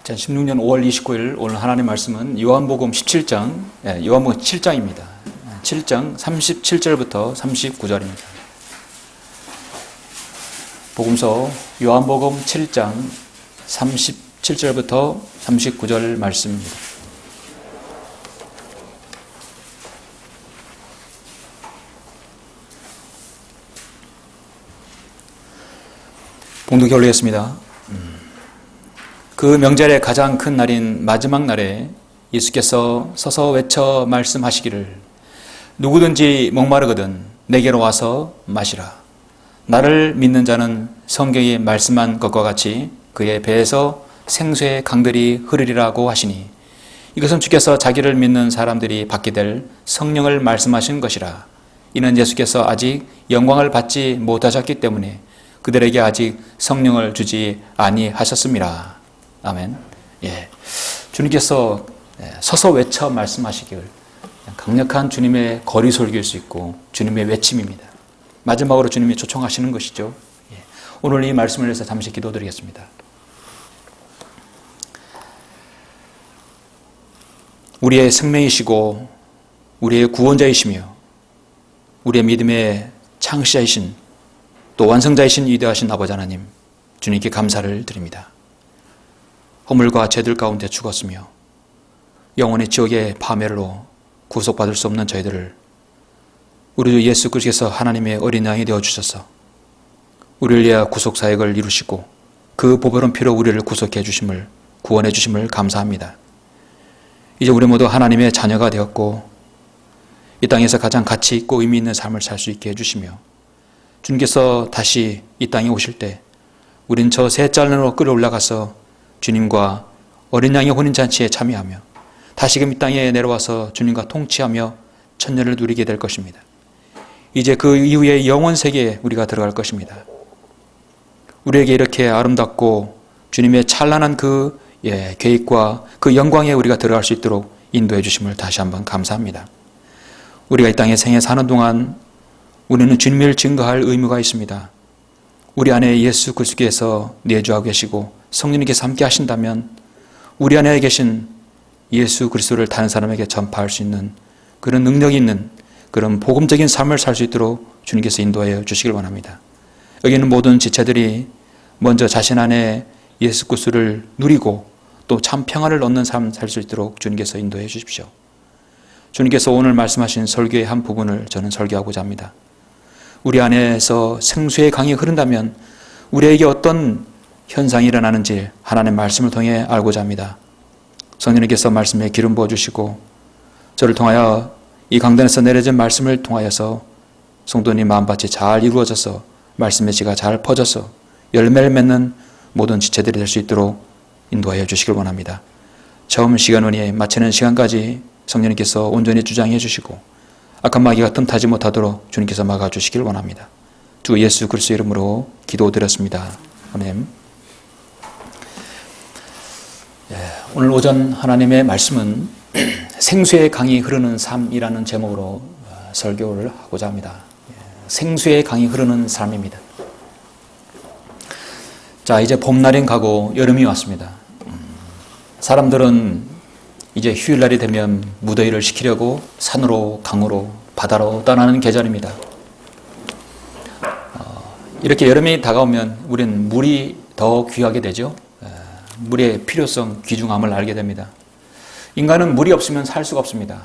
2016년 5월 29일 오늘 하나님의 말씀은 요한복음 17장, 요한복음 7장입니다. 7장 37절부터 39절입니다. 복음서 요한복음 7장 37절부터 39절 말씀입니다. 봉독해 올리겠습니다. 그 명절의 가장 큰 날인 마지막 날에 예수께서 서서 외쳐 말씀하시기를 누구든지 목마르거든 내게로 와서 마시라. 나를 믿는 자는 성경이 말씀한 것과 같이 그의 배에서 생수의 강들이 흐르리라고 하시니 이것은 주께서 자기를 믿는 사람들이 받게 될 성령을 말씀하신 것이라. 이는 예수께서 아직 영광을 받지 못하셨기 때문에 그들에게 아직 성령을 주지 아니하셨습니다. 아멘. 주님께서 서서 외쳐 말씀하시길 강력한 주님의 거리 설교일 수 있고 주님의 외침입니다. 마지막으로 주님이 초청하시는 것이죠. 오늘 이 말씀을 위해서 잠시 기도드리겠습니다. 우리의 생명이시고 우리의 구원자이시며 우리의 믿음의 창시자이신 또 완성자이신 위대하신 아버지 하나님, 주님께 감사를 드립니다. 허물과 죄들 가운데 죽었으며 영원히 지옥의 파멸로 구속받을 수 없는 저희들을 우리 주 예수 그리스도께서 하나님의 어린 양이 되어주셔서 우리를 위하여 구속사역을 이루시고 그 보배로운 피로 우리를 구속해 주심을, 구원해 주심을 감사합니다. 이제 우리 모두 하나님의 자녀가 되었고 이 땅에서 가장 가치 있고 의미 있는 삶을 살 수 있게 해주시며 주님께서 다시 이 땅에 오실 때 우린 저 새 짤로 끌어올라가서 주님과 어린 양의 혼인잔치에 참여하며 다시금 이 땅에 내려와서 주님과 통치하며 천년을 누리게 될 것입니다. 이제 그 이후에 영원 세계에 우리가 들어갈 것입니다. 우리에게 이렇게 아름답고 주님의 찬란한 그 계획과 그 영광에 우리가 들어갈 수 있도록 인도해 주심을 다시 한번 감사합니다. 우리가 이 땅에 생애 사는 동안 우리는 주님을 증거할 의무가 있습니다. 우리 안에 예수 그리스도께서 내주하고 계시고 성령님께서 함께 하신다면 우리 안에 계신 예수 그리스도를 다른 사람에게 전파할 수 있는 그런 능력이 있는 그런 복음적인 삶을 살 수 있도록 주님께서 인도하여 주시길 원합니다. 여기 있는 모든 지체들이 먼저 자신 안에 예수 그리스도를 누리고 또 참 평안을 얻는 삶을 살 수 있도록 주님께서 인도해 주십시오. 주님께서 오늘 말씀하신 설교의 한 부분을 저는 설교하고자 합니다. 우리 안에서 생수의 강이 흐른다면 우리에게 어떤 현상이 일어나는지 하나님의 말씀을 통해 알고자 합니다. 성령님께서 말씀에 기름 부어주시고 저를 통하여 이 강단에서 내려진 말씀을 통하여서 성도님 마음밭이 잘 이루어져서 말씀의 지가 잘 퍼져서 열매를 맺는 모든 지체들이 될 수 있도록 인도하여 주시길 원합니다. 처음 시간원이 마치는 시간까지 성령님께서 온전히 주장해 주시고 악한 마귀가 틈타지 못하도록 주님께서 막아주시길 원합니다. 주 예수 그리스도 이름으로 기도드렸습니다. 아멘. 오늘 오전 하나님의 말씀은 생수의 강이 흐르는 삶이라는 제목으로 설교를 하고자 합니다. 생수의 강이 흐르는 삶입니다. 자, 이제 봄날이 가고 여름이 왔습니다. 사람들은 이제 휴일날이 되면 무더위를 식히려고 산으로, 강으로, 바다로 떠나는 계절입니다. 이렇게 여름이 다가오면 우리는 물이 더 귀하게 되죠. 물의 필요성, 귀중함을 알게 됩니다. 인간은 물이 없으면 살 수가 없습니다.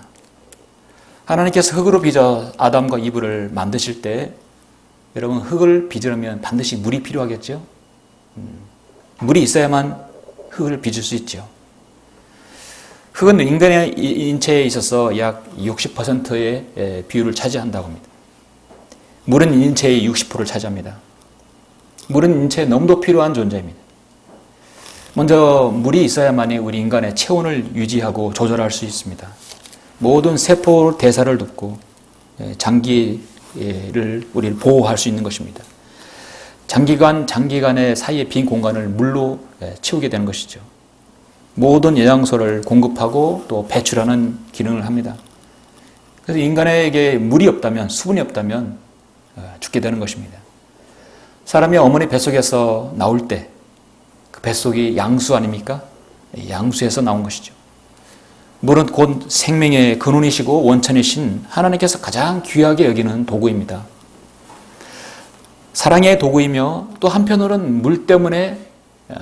하나님께서 흙으로 빚어 아담과 이브를 만드실 때 여러분 흙을 빚으려면 반드시 물이 필요하겠죠. 물이 있어야만 흙을 빚을 수 있죠. 흙은 인간의 인체에 있어서 약 60%의 비율을 차지한다고 합니다. 물은 인체의 60%를 차지합니다. 물은 인체에 너무도 필요한 존재입니다. 먼저 물이 있어야만이 우리 인간의 체온을 유지하고 조절할 수 있습니다. 모든 세포 대사를 돕고 장기를 우리를 보호할 수 있는 것입니다. 장기간의 사이의 빈 공간을 물로 채우게 되는 것이죠. 모든 영양소를 공급하고 또 배출하는 기능을 합니다. 그래서 인간에게 물이 없다면, 수분이 없다면 죽게 되는 것입니다. 사람이 어머니 뱃속에서 나올 때 그 뱃속이 양수 아닙니까? 양수에서 나온 것이죠. 물은 곧 생명의 근원이시고 원천이신 하나님께서 가장 귀하게 여기는 도구입니다. 사랑의 도구이며 또 한편으로는 물 때문에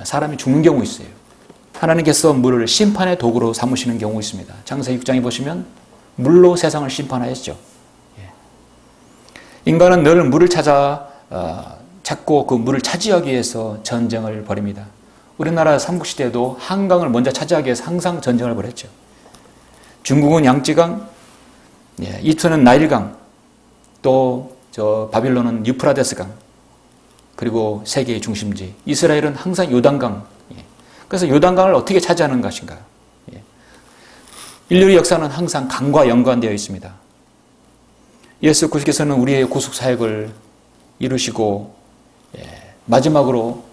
사람이 죽는 경우 있어요. 하나님께서 물을 심판의 도구로 삼으시는 경우 있습니다. 창세기 6장에 보시면 물로 세상을 심판하였죠. 인간은 늘 물을 찾고 그 물을 차지하기 위해서 전쟁을 벌입니다. 우리나라 삼국시대에도 한강을 먼저 차지하기 위해서 항상 전쟁을 벌였죠. 중국은 양쯔강, 이투는 나일강, 또 바빌론은 유프라데스강, 그리고 세계의 중심지 이스라엘은 항상 요단강. 그래서 요단강을 어떻게 차지하는 것인가? 인류의 역사는 항상 강과 연관되어 있습니다. 예수 그리스도께서는 우리의 구속 사역을 이루시고 마지막으로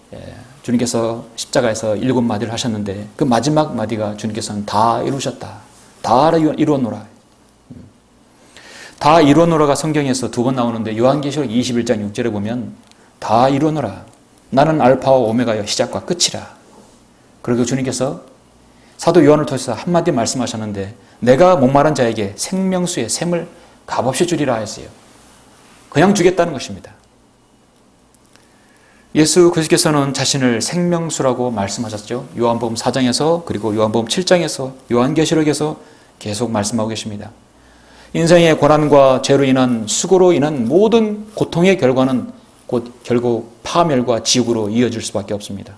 주님께서 십자가에서 7마디를 하셨는데 그 마지막 마디가 주님께서는 다 이루셨다. 다 이루었노라. 다 이루었노라가 성경에서 2번 나오는데 요한계시록 21장 6절에 보면 다 이루었노라. 나는 알파와 오메가여 시작과 끝이라. 그리고 주님께서 사도 요한을 통해서 한마디 말씀하셨는데 내가 목마른 자에게 생명수의 샘을 값없이 주리라 했어요. 그냥 주겠다는 것입니다. 예수 그리스도께서는 자신을 생명수라고 말씀하셨죠. 요한복음 4장에서 그리고 요한복음 7장에서 요한계시록에서 계속 말씀하고 계십니다. 인생의 고난과 죄로 인한 수고로 인한 모든 고통의 결과는 곧 결국 파멸과 지옥으로 이어질 수밖에 없습니다.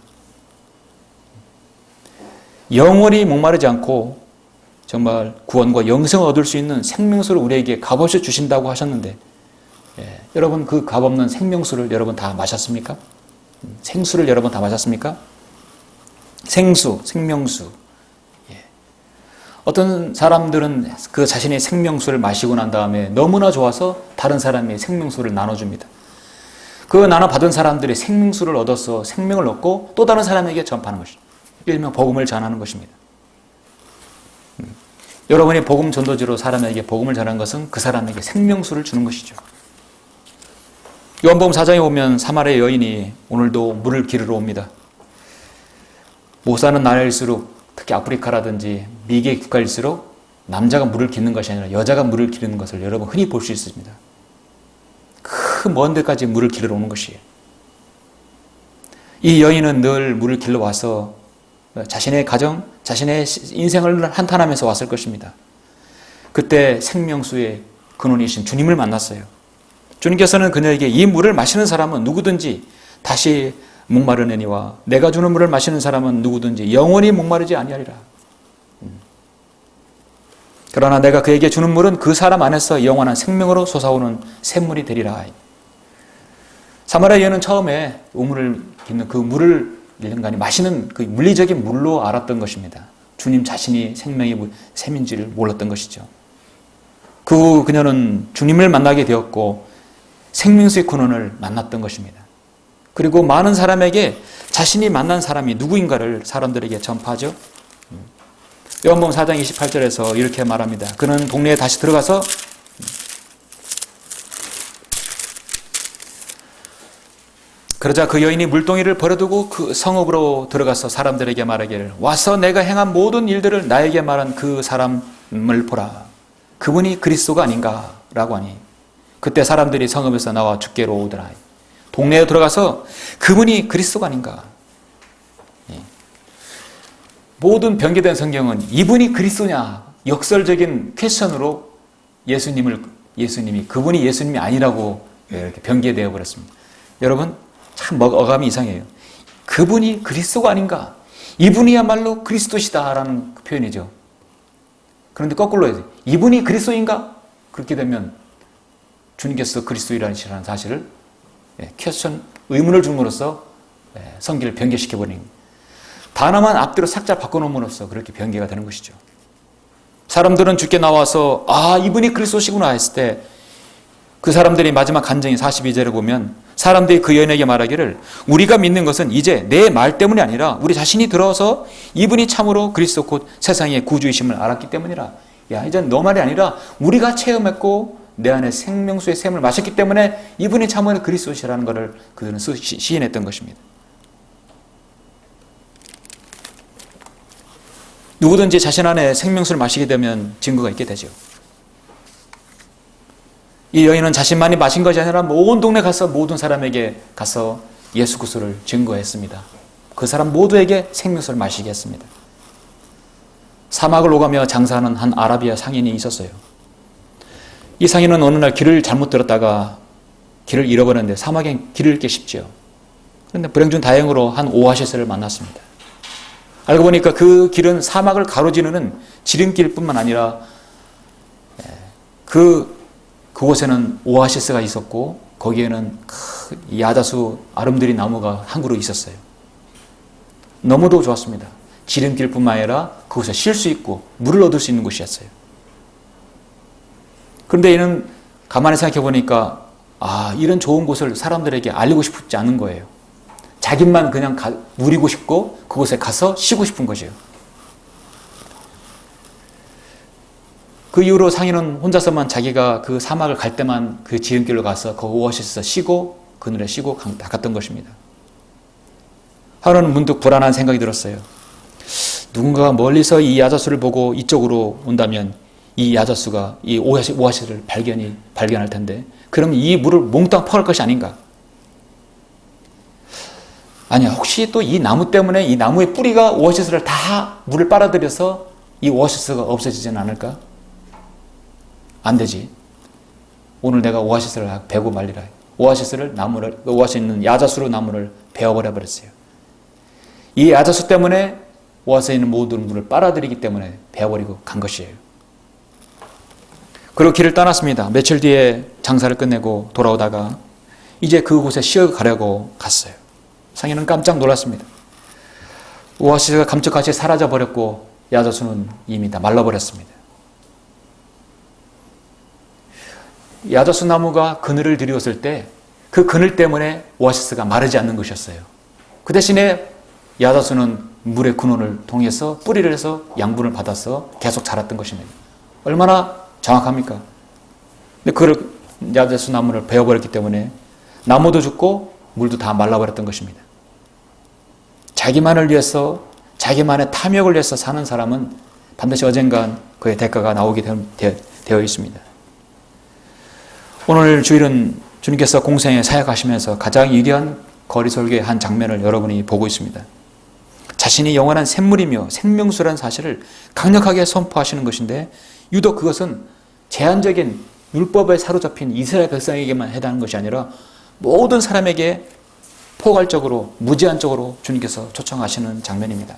영원히 목마르지 않고 정말 구원과 영생을 얻을 수 있는 생명수를 우리에게 값없이 주신다고 하셨는데 여러분 그 값없는 생명수를 여러분 다 마셨습니까? 생수를 여러분 다 마셨습니까? 생수, 생명수. 어떤 사람들은 그 자신의 생명수를 마시고 난 다음에 너무나 좋아서 다른 사람이 생명수를 나눠줍니다. 그 나눠받은 사람들이 생명수를 얻어서 생명을 얻고 또 다른 사람에게 전파하는 것이죠. 일명 복음을 전하는 것입니다. 여러분이 복음 전도지로 사람에게 복음을 전하는 것은 그 사람에게 생명수를 주는 것이죠. 요한복음 4장에 보면 사마리아 여인이 오늘도 물을 기르러 옵니다. 못 사는 나라일수록 특히 아프리카라든지 미개 국가일수록 남자가 물을 기르는 것이 아니라 여자가 물을 기르는 것을 여러분 흔히 볼 수 있습니다. 그 먼 데까지 물을 기르러 오는 것이에요. 이 여인은 늘 물을 길러 와서 자신의 가정, 자신의 인생을 한탄하면서 왔을 것입니다. 그때 생명수의 근원이신 주님을 만났어요. 주님께서는 그녀에게 이 물을 마시는 사람은 누구든지 다시 목마르느니와 내가 주는 물을 마시는 사람은 누구든지 영원히 목마르지 아니하리라. 그러나 내가 그에게 주는 물은 그 사람 안에서 영원한 생명으로 솟아오는 샘물이 되리라. 사마리아 여인은 처음에 우물을 깃는 그 물을 인간이 마시는 그 물리적인 물로 알았던 것입니다. 주님 자신이 생명의 샘인지를 몰랐던 것이죠. 그 후 그녀는 주님을 만나게 되었고 생명수의 근원을 만났던 것입니다. 그리고 많은 사람에게 자신이 만난 사람이 누구인가를 사람들에게 전파하죠. 요한복음 4장 28절에서 이렇게 말합니다. 그는 동네에 다시 들어가서 그러자 그 여인이 물동이를 버려두고 그 성읍으로 들어가서 사람들에게 말하기를 와서 내가 행한 모든 일들을 나에게 말한 그 사람을 보라. 그분이 그리스도가 아닌가 라고 하니 그때 사람들이 성읍에서 나와 주께로 오더라. 동네에 들어가서 그분이 그리스도가 아닌가. 모든 변개된 성경은 이분이 그리스도냐 역설적인 퀘스천으로 예수님이 그분이 예수님이 아니라고 이렇게 변개되어 버렸습니다. 여러분 참 어감이 이상해요. 그분이 그리스도가 아닌가. 이분이야말로 그리스도시다라는 표현이죠. 그런데 거꾸로 해야 돼요. 이분이 그리스도인가? 그렇게 되면 주님께서 그리스도이라는 사실을 퀘스천 의문을 줌으로써 성경을 변개시켜버리는 거예요. 단어만 앞뒤로 삭자 바꿔놓음으로써 그렇게 변개가 되는 것이죠. 사람들은 주께 나와서 이분이 그리스도시구나 했을 때 그 사람들이 마지막 간증인 42절에 보면 사람들이 그 여인에게 말하기를 우리가 믿는 것은 이제 내 말 때문이 아니라 우리 자신이 들어서 이분이 참으로 그리스도 곧 세상의 구주이심을 알았기 때문이라. 야, 이제 너 말이 아니라 우리가 체험했고 내 안에 생명수의 샘을 마셨기 때문에 이분이 참으로 그리스도시라는 것을 그들은 시인했던 것입니다. 누구든지 자신 안에 생명수를 마시게 되면 증거가 있게 되죠. 이 여인은 자신만이 마신 것이 아니라 온 동네 가서 모든 사람에게 가서 예수 그리스도를 증거했습니다. 그 사람 모두에게 생명수를 마시게 했습니다. 사막을 오가며 장사하는 한 아라비아 상인이 있었어요. 이 상인은 어느 날 길을 잘못 들었다가 길을 잃어버렸는데 사막엔 길을 잃기 쉽죠. 그런데 불행 중 다행으로 한 오아시스를 만났습니다. 알고 보니까 그 길은 사막을 가로지르는 지름길뿐만 아니라 그곳에는 오아시스가 있었고 거기에는 큰 야자수 아름드리 나무가 한 그루 있었어요. 너무도 좋았습니다. 지름길뿐만 아니라 그곳에 쉴 수 있고 물을 얻을 수 있는 곳이었어요. 그런데 이는 가만히 생각해 보니까 이런 좋은 곳을 사람들에게 알리고 싶지 않은 거예요. 자기만 그냥 누리고 싶고 그곳에 가서 쉬고 싶은 거죠. 그 이후로 상인은 혼자서만 자기가 그 사막을 갈 때만 그 지름길로 가서 그 오아시스에서 쉬고 그늘에 쉬고 갔던 것입니다. 하루는 문득 불안한 생각이 들었어요. 누군가가 멀리서 이 야자수를 보고 이쪽으로 온다면 이 야자수가 이 오아시스를 발견할 텐데 그럼 이 물을 몽땅 퍼갈 것이 아닌가? 아니야, 혹시 또 이 나무 때문에 이 나무의 뿌리가 오아시스를 다 물을 빨아들여서 이 오아시스가 없어지지는 않을까? 안 되지. 오늘 내가 오아시스를 베고 말리라. 오아시스에 있는 야자수로 나무를 베어버려 버렸어요. 이 야자수 때문에 오아시스에 있는 모든 물을 빨아들이기 때문에 베어버리고 간 것이에요. 그리고 길을 떠났습니다. 며칠 뒤에 장사를 끝내고 돌아오다가 이제 그곳에 쉬어가려고 갔어요. 상인은 깜짝 놀랐습니다. 오아시스가 감쪽같이 사라져버렸고 야자수는 이미 다 말라버렸습니다. 야자수 나무가 그늘을 들이었을 때 그 그늘 때문에 오아시스가 마르지 않는 것이었어요. 그 대신에 야자수는 물의 근원을 통해서 뿌리를 해서 양분을 받아서 계속 자랐던 것입니다. 얼마나 정확합니까? 근데 그걸 야자수 나무를 베어버렸기 때문에 나무도 죽고 물도 다 말라버렸던 것입니다. 자기만을 위해서 자기만의 탐욕을 위해서 사는 사람은 반드시 언젠간 그의 대가가 나오게 되어 있습니다. 오늘 주일은 주님께서 공생에 사역하시면서 가장 위대한 거리 설교의 한 장면을 여러분이 보고 있습니다. 자신이 영원한 샘물이며 생명수라는 사실을 강력하게 선포하시는 것인데 유독 그것은 제한적인 율법에 사로잡힌 이스라엘 백성에게만 해당하는 것이 아니라 모든 사람에게 포괄적으로 무제한적으로 주님께서 초청하시는 장면입니다.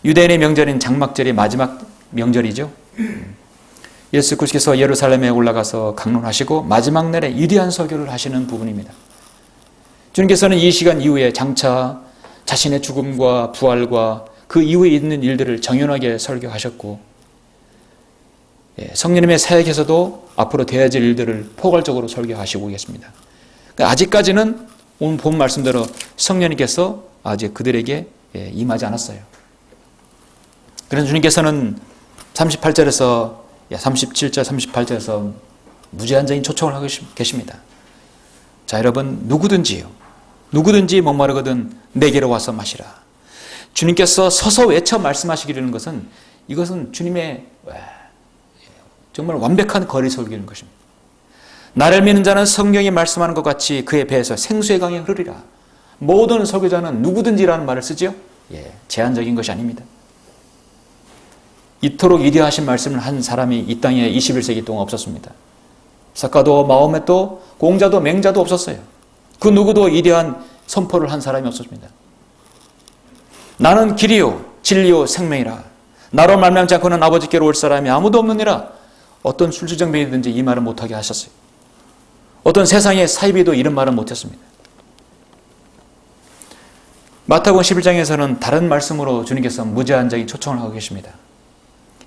유대인의 명절인 장막절이 마지막 명절이죠. 예수 그리스도께서 예루살렘에 올라가서 강론하시고 마지막 날에 위대한 설교를 하시는 부분입니다. 주님께서는 이 시간 이후에 장차 자신의 죽음과 부활과 그 이후에 있는 일들을 정연하게 설교하셨고 성령님의 사역에서도 앞으로 되어질 일들을 포괄적으로 설교하시고 계십니다. 아직까지는 오늘 본 말씀대로 성령님께서 아직 그들에게 임하지 않았어요. 그래서 주님께서는 37절, 38절에서 무제한적인 초청을 하고 계십니다. 자, 여러분, 누구든지 목마르거든 내게로 와서 마시라. 주님께서 서서 외쳐 말씀하시기라는 것은 이것은 주님의 정말 완벽한 거리 설교인 것입니다. 나를 믿는 자는 성령이 말씀하는 것 같이 그의 배에서 생수의 강이 흐르리라. 모든 설교자는 누구든지라는 말을 쓰죠. 제한적인 것이 아닙니다. 이토록 위대하신 말씀을 한 사람이 이 땅에 21세기 동안 없었습니다. 작가도 마호메도 공자도 맹자도 없었어요. 그 누구도 위대한 선포를 한 사람이 없었습니다. 나는 길이요 진리요 생명이라. 나로 말미암지 않고는 아버지께로 올 사람이 아무도 없느니라. 어떤 술주정뱅이든지 이 말을 못하게 하셨어요. 어떤 세상의 사이비도 이런 말을 못했습니다. 마태복음 11장에서는 다른 말씀으로 주님께서 무제한적인 초청을 하고 계십니다.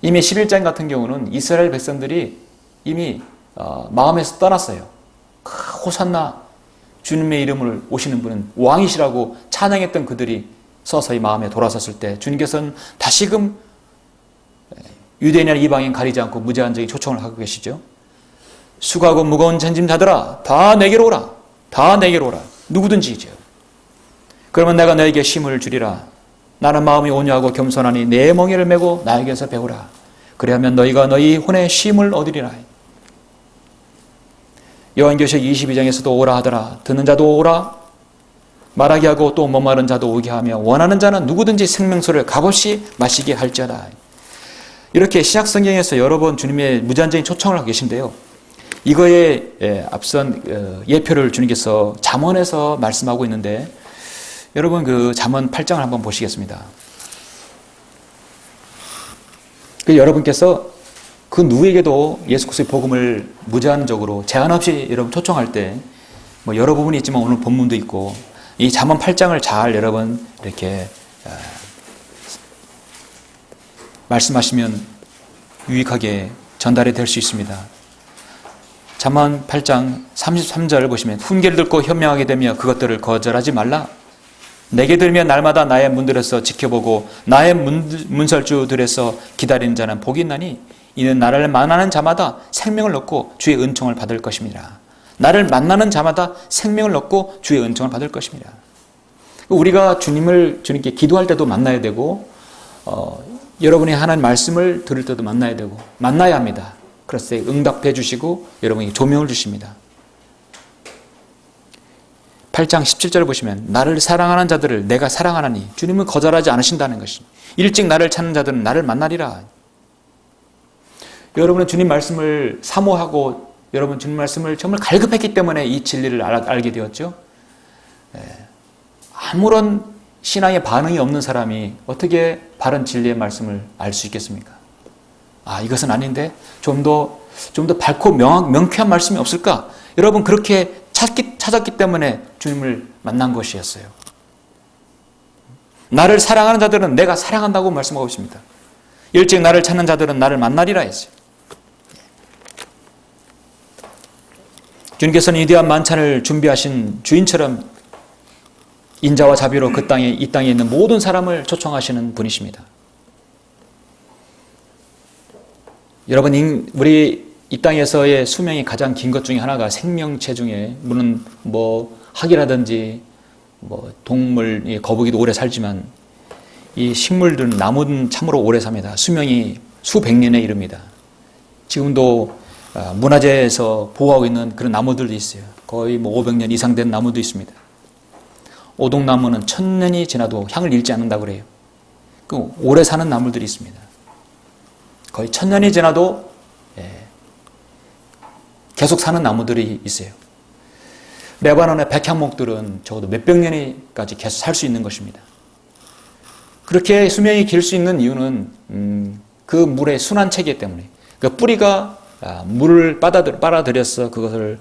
이미 11장 같은 경우는 이스라엘 백성들이 이미 마음에서 떠났어요. 호산나 주님의 이름을 오시는 분은 왕이시라고 찬양했던 그들이 서서히 마음에 돌아섰을 때 주님께서는 다시금 유대인이나 이방인 가리지 않고 무제한적인 초청을 하고 계시죠. 수고하고 무거운 짐진 자들아 다 내게로 오라. 다 내게로 오라. 누구든지죠. 그러면 내가 너에게 쉼을 주리라. 나는 마음이 온유하고 겸손하니 내 멍에를 메고 나에게서 배우라. 그리하면 너희가 너희 혼의 쉼을 얻으리라. 요한계시록 22장에서도 오라 하더라. 듣는 자도 오라 말하게 하고 또 목마른 자도 오게 하며 원하는 자는 누구든지 생명수를 값없이 마시게 할지어다. 이렇게 신약성경에서 여러 번 주님의 무제한적인 초청을 하고 계신데요. 이거에 앞선 예표를 주님께서 잠언에서 말씀하고 있는데 여러분 그 잠언 8장을 한번 보시겠습니다. 여러분께서 그 누구에게도 예수 그리스도의 복음을 무제한적으로 제한 없이 여러분 초청할 때 뭐 여러 부분이 있지만 오늘 본문도 있고 이 잠언 8장을 잘 여러분 이렇게 말씀하시면 유익하게 전달이 될 수 있습니다. 잠언 8장 33절 보시면 훈계를 듣고 현명하게 되며 그것들을 거절하지 말라. 내게 들면 날마다 나의 문들에서 지켜보고 나의 문설주들에서 기다리는 자는 복이 있나니 이는 나를 만나는 자마다 생명을 얻고 주의 은총을 받을 것입니다. 나를 만나는 자마다 생명을 얻고 주의 은총을 받을 것입니다. 우리가 주님께 기도할 때도 만나야 되고 여러분이 하나님 말씀을 들을 때도 만나야 되고 만나야 합니다. 그래서 응답해 주시고 여러분이 조명을 주십니다. 8장 17절을 보시면 나를 사랑하는 자들을 내가 사랑하나니 주님은 거절하지 않으신다는 것입니다. 일찍 나를 찾는 자들은 나를 만나리라. 여러분은 주님 말씀을 사모하고 여러분 주님 말씀을 정말 갈급했기 때문에 이 진리를 알게 되었죠. 아무런 신앙의 반응이 없는 사람이 어떻게 바른 진리의 말씀을 알 수 있겠습니까? 이것은 아닌데 좀 더 밝고 명쾌한 말씀이 없을까? 여러분 그렇게 찾았기 때문에 주님을 만난 것이었어요. 나를 사랑하는 자들은 내가 사랑한다고 말씀하고 있습니다. 일찍 나를 찾는 자들은 나를 만나리라 했어요. 주님께서는 위대한 만찬을 준비하신 주인처럼 인자와 자비로 이 땅에 있는 모든 사람을 초청하시는 분이십니다. 여러분, 우리 이 땅에서의 수명이 가장 긴 것 중에 하나가 생명체 중에, 물론 학이라든지 동물, 거북이도 오래 살지만 이 식물들은, 나무는 참으로 오래 삽니다. 수명이 수백 년에 이릅니다. 지금도 문화재에서 보호하고 있는 그런 나무들도 있어요. 거의 500년 이상 된 나무도 있습니다. 오동나무는 1000년이 지나도 향을 잃지 않는다고 그래요. 오래 사는 나무들이 있습니다. 거의 1000년이 지나도 계속 사는 나무들이 있어요. 레바논의 백향목들은 적어도 몇백 년까지 계속 살 수 있는 것입니다. 그렇게 수명이 길 수 있는 이유는 그 물의 순환체계 때문에, 그 뿌리가 물을 빨아들여서 그것을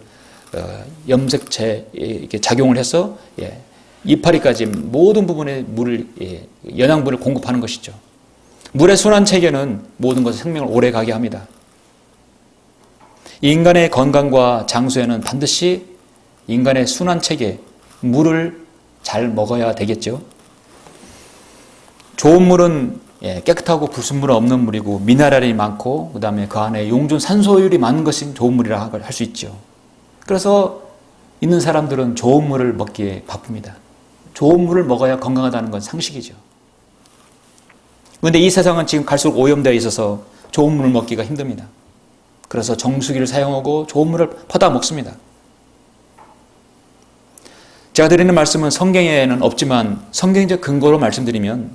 염색체 이렇게 작용을 해서 이파리까지 모든 부분에 영양분을 공급하는 것이죠. 물의 순환체계는 모든 것의 생명을 오래 가게 합니다. 인간의 건강과 장수에는 반드시 인간의 순환체계, 물을 잘 먹어야 되겠죠. 좋은 물은 깨끗하고 불순물은 없는 물이고 미네랄이 많고, 그 다음에 그 안에 용존 산소율이 많은 것이 좋은 물이라 할 수 있죠. 그래서 있는 사람들은 좋은 물을 먹기에 바쁩니다. 좋은 물을 먹어야 건강하다는 건 상식이죠. 그런데 이 세상은 지금 갈수록 오염되어 있어서 좋은 물을 먹기가 힘듭니다. 그래서 정수기를 사용하고 좋은 물을 퍼다 먹습니다. 제가 드리는 말씀은 성경에는 없지만 성경적 근거로 말씀드리면,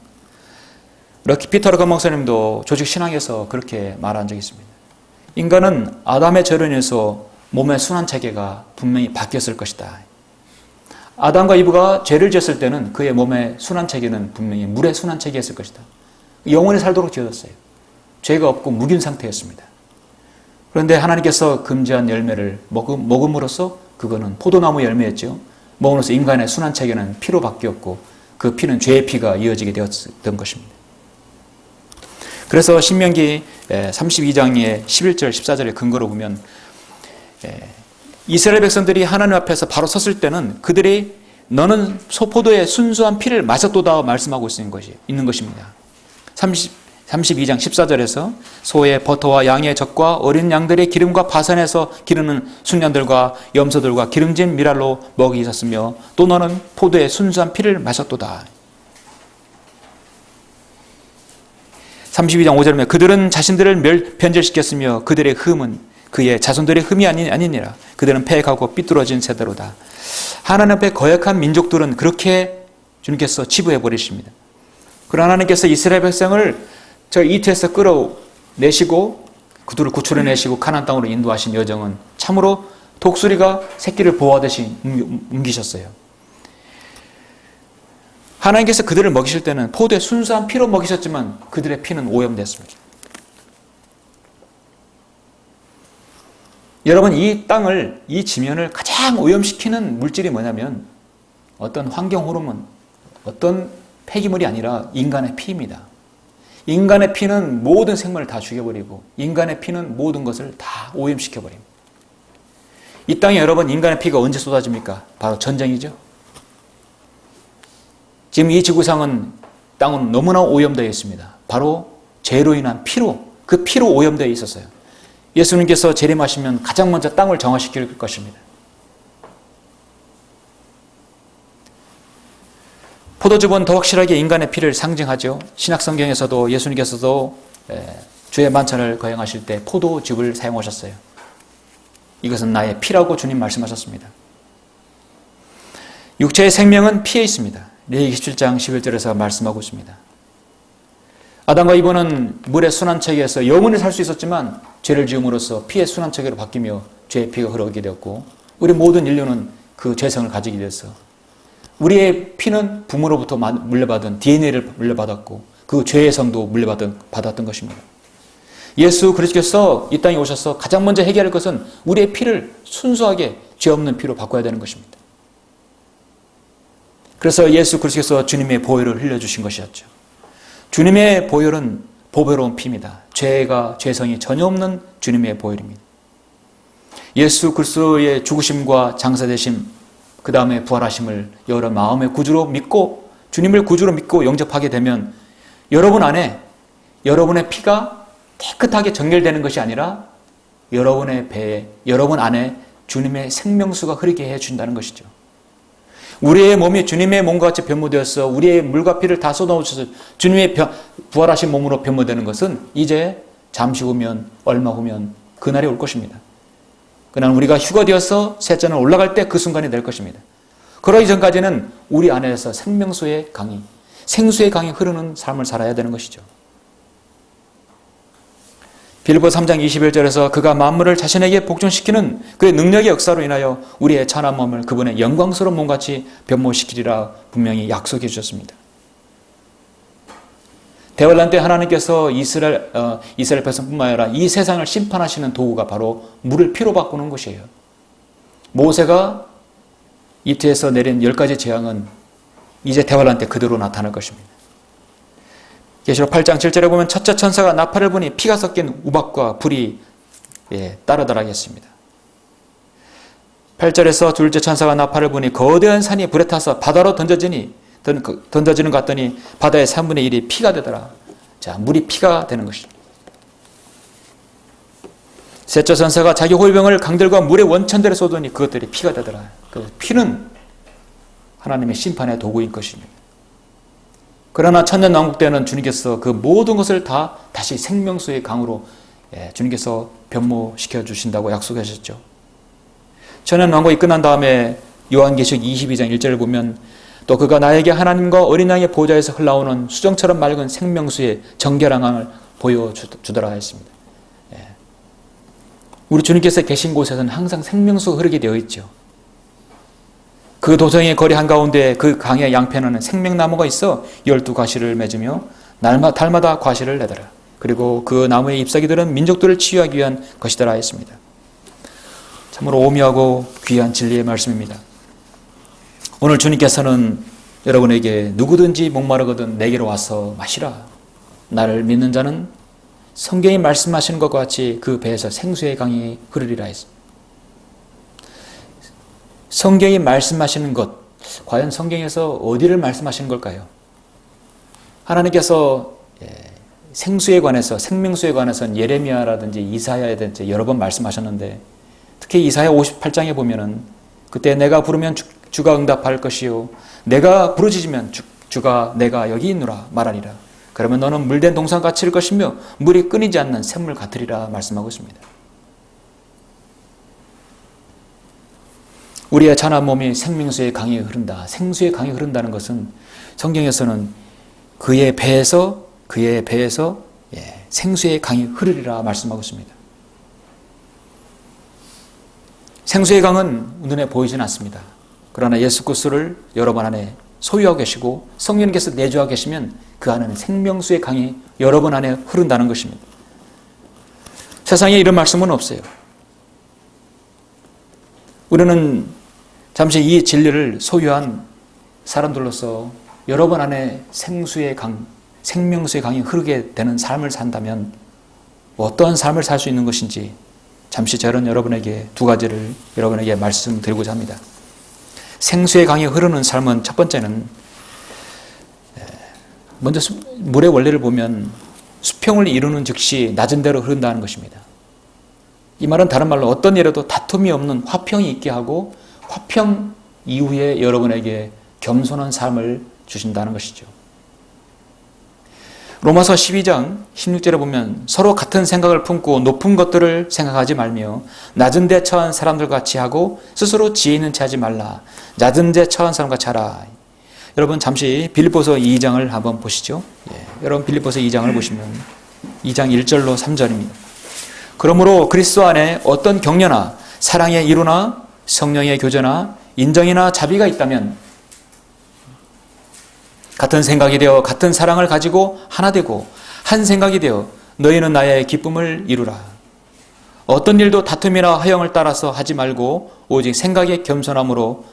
럭키 피터러 목사님도 조직 신앙에서 그렇게 말한 적이 있습니다. 인간은 아담의 죄로 인해서 몸의 순환체계가 분명히 바뀌었을 것이다. 아담과 이브가 죄를 지었을 때는 그의 몸의 순환체계는 분명히 물의 순환체계였을 것이다. 영원히 살도록 지어졌어요. 죄가 없고 무균 상태였습니다. 그런데 하나님께서 금지한 열매를 먹음으로써, 그거는 포도나무 열매였죠. 먹음으로써 인간의 순환체계는 피로 바뀌었고, 그 피는 죄의 피가 이어지게 되었던 것입니다. 그래서 신명기 32장의 11절 14절의 근거로 보면, 이스라엘 백성들이 하나님 앞에서 바로 섰을 때는 그들이 너는 소포도의 순수한 피를 마셨도다 말씀하고 있는 것입니다. 32장 14절에서 소의 버터와 양의 젖과 어린 양들의 기름과 바산에서 기르는 순양들과 염소들과 기름진 미랄로 먹이 있었으며 또 너는 포도의 순수한 피를 마셨도다. 32장 5절에 그들은 자신들을 변절시켰으며 그들의 흠은 그의 자손들의 흠이 아니니라. 그들은 패역하고 삐뚤어진 세대로다. 하나님 앞에 거역한 민족들은 그렇게 주님께서 치부해 버리십니다. 그러나 하나님께서 이스라엘 백성을 저 이태에서 끌어내시고 그들을 구출해내시고 가나안 땅으로 인도하신 여정은 참으로 독수리가 새끼를 보호하듯이 옮기셨어요. 하나님께서 그들을 먹이실 때는 포도의 순수한 피로 먹이셨지만 그들의 피는 오염됐습니다. 여러분, 이 땅을, 이 지면을 가장 오염시키는 물질이 뭐냐면 어떤 환경 호르몬, 어떤 폐기물이 아니라 인간의 피입니다. 인간의 피는 모든 생물을 다 죽여버리고 인간의 피는 모든 것을 다 오염시켜버립니다. 이 땅에 여러분, 인간의 피가 언제 쏟아집니까? 바로 전쟁이죠. 지금 이 지구상은 땅은 너무나 오염되어 있습니다. 바로 죄로 인한 피로, 그 피로 오염되어 있었어요. 예수님께서 재림하시면 가장 먼저 땅을 정화시킬 것입니다. 포도즙은 더 확실하게 인간의 피를 상징하죠. 신약성경에서도 예수님께서도 주의 만찬을 거행하실 때 포도즙을 사용하셨어요. 이것은 나의 피라고 주님 말씀하셨습니다. 육체의 생명은 피에 있습니다. 레위기 17장 11절에서 말씀하고 있습니다. 아담과 이브는 물의 순환체계에서 영원히 살 수 있었지만 죄를 지음으로써 피의 순환체계로 바뀌며 죄의 피가 흐르게 되었고 우리 모든 인류는 그 죄성을 가지게 되어서 우리의 피는 부모로부터 물려받은 DNA를 물려받았고 그 죄의 성도 물려받았던 것입니다. 예수 그리스도께서 이 땅에 오셔서 가장 먼저 해결할 것은 우리의 피를 순수하게 죄 없는 피로 바꿔야 되는 것입니다. 그래서 예수 그리스도께서 주님의 보혈을 흘려주신 것이었죠. 주님의 보혈은 보배로운 피입니다. 죄성이 전혀 없는 주님의 보혈입니다. 예수 그리스도의 죽으심과 장사되심, 그 다음에 부활하심을 여러 마음의 구주로 믿고 주님을 구주로 믿고 영접하게 되면 여러분 안에 여러분의 피가 깨끗하게 정결되는 것이 아니라 여러분의 배에, 여러분 안에 주님의 생명수가 흐르게 해준다는 것이죠. 우리의 몸이 주님의 몸과 같이 변모되어서 우리의 물과 피를 다 쏟아오셔서 주님의 부활하신 몸으로 변모되는 것은 이제 잠시 후면, 얼마 후면 그날이 올 것입니다. 그날 우리가 휴거되어서 셋째는 올라갈 때 그 순간이 될 것입니다. 그러기 전까지는 우리 안에서 생명수의 강이, 생수의 강이 흐르는 삶을 살아야 되는 것이죠. 빌립보 3장 21절에서 그가 만물을 자신에게 복종시키는 그의 능력의 역사로 인하여 우리의 천한 몸을 그분의 영광스러운 몸같이 변모시키리라 분명히 약속해 주셨습니다. 대환란 때 하나님께서 이스라엘 백성뿐만 아니라 이 세상을 심판하시는 도구가 바로 물을 피로 바꾸는 것이에요. 모세가 이태에서 내린 10가지 재앙은 이제 대환란 때 그대로 나타날 것입니다. 계시록 8장 7절에 보면 첫째 천사가 나팔을 부니 피가 섞인 우박과 불이 따르더라 했습니다. 8절에서 둘째 천사가 나팔을 부니 거대한 산이 불에 타서 바다로 던져지는 것 같더니 바다의 3분의 1이 피가 되더라. 자, 물이 피가 되는 것입니다. 셋째 천사가 자기 호위병을 강들과 물의 원천대로 쏟으니 그것들이 피가 되더라. 그 피는 하나님의 심판의 도구인 것입니다. 그러나 천년왕국 때는 주님께서 그 모든 것을 다 다시 생명수의 강으로 주님께서 변모시켜 주신다고 약속하셨죠. 천년왕국이 끝난 다음에 요한계시록 22장 1절을 보면 또 그가 나에게 하나님과 어린 양의 보좌에서 흘러오는 수정처럼 맑은 생명수의 정결한 강을 보여주더라 했습니다. 우리 주님께서 계신 곳에서는 항상 생명수가 흐르게 되어 있죠. 그 도성의 거리 한가운데 그 강의 양편에는 생명나무가 있어 12가시를 맺으며 달마다 과실을 내더라. 그리고 그 나무의 잎사귀들은 민족들을 치유하기 위한 것이더라 했습니다. 참으로 오묘하고 귀한 진리의 말씀입니다. 오늘 주님께서는 여러분에게 누구든지 목마르거든 내게로 와서 마시라. 나를 믿는 자는 성경이 말씀하시는 것과 같이 그 배에서 생수의 강이 흐르리라 했습니다. 성경이 말씀하시는 것, 과연 성경에서 어디를 말씀하시는 걸까요? 하나님께서 생수에 관해서, 생명수에 관해서는 예레미야라든지 이사야라든지 여러 번 말씀하셨는데 특히 이사야 58장에 보면은 그때 내가 부르면 주가 응답할 것이요 내가 부르짖으면 주가 내가 여기 있노라 말하리라. 그러면 너는 물된 동산과 칠 것이며 물이 끊이지 않는 샘물 같으리라 말씀하고 있습니다. 우리의 찬한 몸이 생명수의 강이 흐른다. 생수의 강이 흐른다는 것은 성경에서는 그의 배에서 생수의 강이 흐르리라 말씀하고 있습니다. 생수의 강은 눈에 보이지는 않습니다. 그러나 예수 그리스도를 여러분 안에 소유하고 계시고 성령님께서 내주하고 계시면 그 안에는 생명수의 강이 여러분 안에 흐른다는 것입니다. 세상에 이런 말씀은 없어요. 우리는 잠시 이 진리를 소유한 사람들로서 여러분 안에 생수의 강, 생명수의 강이 흐르게 되는 삶을 산다면 어떠한 삶을 살 수 있는 것인지 잠시 저는 여러분에게 두 가지를 여러분에게 말씀드리고자 합니다. 생수의 강이 흐르는 삶은 첫 번째는 먼저 물의 원리를 보면 수평을 이루는 즉시 낮은 데로 흐른다는 것입니다. 이 말은 다른 말로 어떤 일에도 다툼이 없는 화평이 있게 하고 화평 이후에 여러분에게 겸손한 삶을 주신다는 것이죠. 로마서 12장 16절에 보면 서로 같은 생각을 품고 높은 것들을 생각하지 말며 낮은 데 처한 사람들 같이 하고 스스로 지혜 있는 체 하지 말라. 낮은 데 처한 사람 같이 하라. 여러분 잠시 빌립보서 2장을 한번 보시죠. 여러분 빌립보서 2장을 보시면 2장 1절로 3절입니다. 그러므로 그리스도 안에 어떤 격려나 사랑의 이루나 성령의 교제나 인정이나 자비가 있다면 같은 생각이 되어 같은 사랑을 가지고 하나 되고 한 생각이 되어 너희는 나의 기쁨을 이루라. 어떤 일도 다툼이나 허영을 따라서 하지 말고 오직 생각의 겸손함으로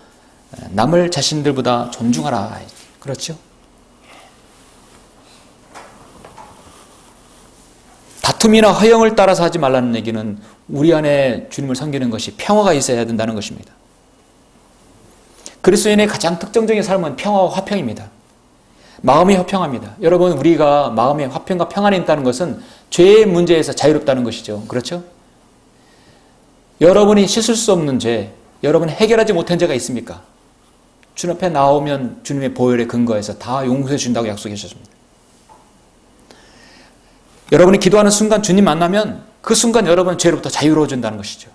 남을 자신들보다 존중하라. 그렇죠? 다툼이나 허영을 따라서 하지 말라는 얘기는 우리 안에 주님을 섬기는 것이 평화가 있어야 된다는 것입니다. 그리스도인의 가장 특징적인 삶은 평화와 화평입니다. 마음이 화평합니다. 여러분, 우리가 마음의 화평과 평안이 있다는 것은 죄의 문제에서 자유롭다는 것이죠. 그렇죠? 여러분이 씻을 수 없는 죄, 여러분이 해결하지 못한 죄가 있습니까? 주님 앞에 나오면 주님의 보혈에 근거해서 다 용서해 준다고 약속해 주셨습니다. 여러분이 기도하는 순간 주님 만나면 그 순간 여러분 죄로부터 자유로워진다는 것이죠.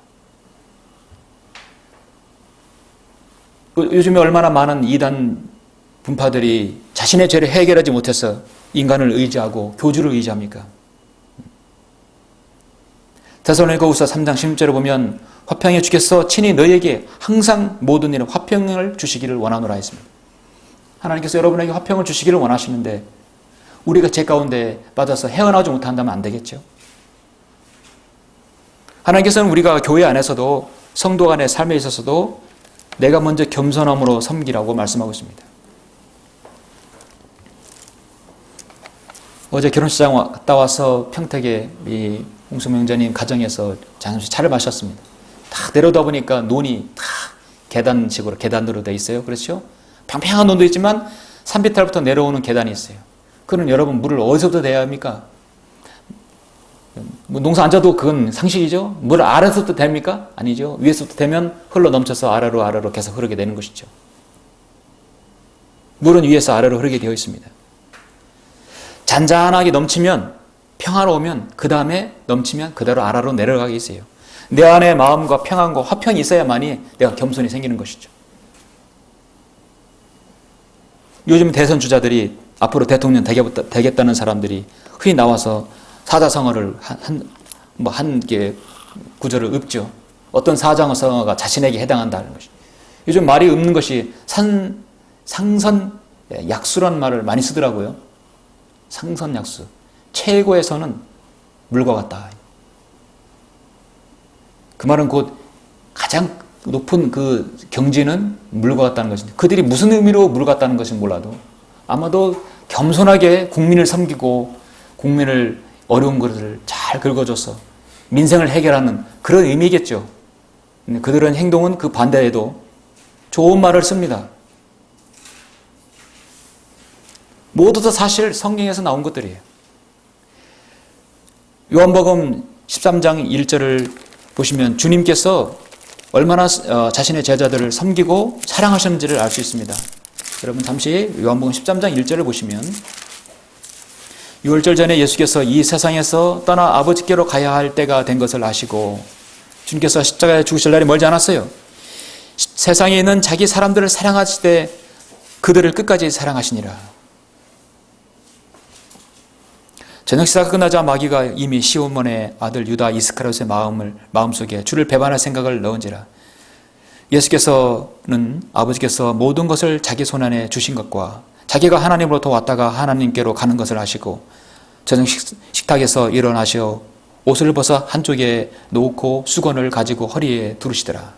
요즘에 얼마나 많은 이단 분파들이 자신의 죄를 해결하지 못해서 인간을 의지하고 교주를 의지합니까? 데살로니가후서 3장 16절에 보면 화평의 주께서 친히 너희에게 항상 모든 일에 화평을 주시기를 원하노라 했습니다. 하나님께서 여러분에게 화평을 주시기를 원하시는데 우리가 죄 가운데 빠져서 헤어나오지 못한다면 안 되겠죠. 하나님께서는 우리가 교회 안에서도 성도 간의 삶에 있어서도 내가 먼저 겸손함으로 섬기라고 말씀하고 있습니다. 어제 결혼식장 갔다 와서 평택에 이 홍수명자님 가정에서 잠시 차를 마셨습니다. 다 내려다 보니까 논이 다 계단식으로 계단으로 되어 있어요. 그렇죠? 평평한 논도 있지만 산비탈부터 내려오는 계단이 있어요. 그럼 여러분 물을 어디서부터 내야 합니까? 뭐 농사 안 져도 그건 상식이죠. 물을 아래서부터 됩니까? 아니죠. 위에서부터 되면 흘러 넘쳐서 아래로 계속 흐르게 되는 것이죠. 물은 위에서 아래로 흐르게 되어 있습니다. 잔잔하게 넘치면 평화로우면 그 다음에 넘치면 그대로 아래로 내려가게 있어요. 내 안에 마음과 평안과 화평이 있어야만이 내가 겸손이 생기는 것이죠. 요즘 대선 주자들이 앞으로 대통령 되겠다는 사람들이 흔히 나와서 사자성어를 한 개 구절을 읊죠. 어떤 사자성어가 자신에게 해당한다는 것이. 요즘 말이 읊는 것이 상선 약수란 말을 많이 쓰더라고요. 상선약수. 최고의 선은 물과 같다. 그 말은 곧 가장 높은 그 경지는 물과 같다는 것인데 그들이 무슨 의미로 물 같다는 것은 몰라도 아마도 겸손하게 국민을 섬기고 국민을 어려운 것을 잘 긁어줘서 민생을 해결하는 그런 의미겠죠. 그들은 행동은 그 반대에도 좋은 말을 씁니다. 모두 다 사실 성경에서 나온 것들이에요. 요한복음 13장 1절을 보시면 주님께서 얼마나 자신의 제자들을 섬기고 사랑하셨는지를 알 수 있습니다. 여러분 잠시 요한복음 13장 1절을 보시면 유월절 전에 예수께서 이 세상에서 떠나 아버지께로 가야 할 때가 된 것을 아시고 주님께서 십자가에 죽으실 날이 멀지 않았어요. 세상에 있는 자기 사람들을 사랑하실 때 그들을 끝까지 사랑하시니라. 저녁 식사가 끝나자 마귀가 이미 시몬의 아들 유다 이스카리ot의 마음속에 주를 배반할 생각을 넣은지라. 예수께서는 아버지께서 모든 것을 자기 손안에 주신 것과 자기가 하나님으로부터 왔다가 하나님께로 가는 것을 아시고 저녁 식탁에서 일어나셔 옷을 벗어 한쪽에 놓고 수건을 가지고 허리에 두르시더라.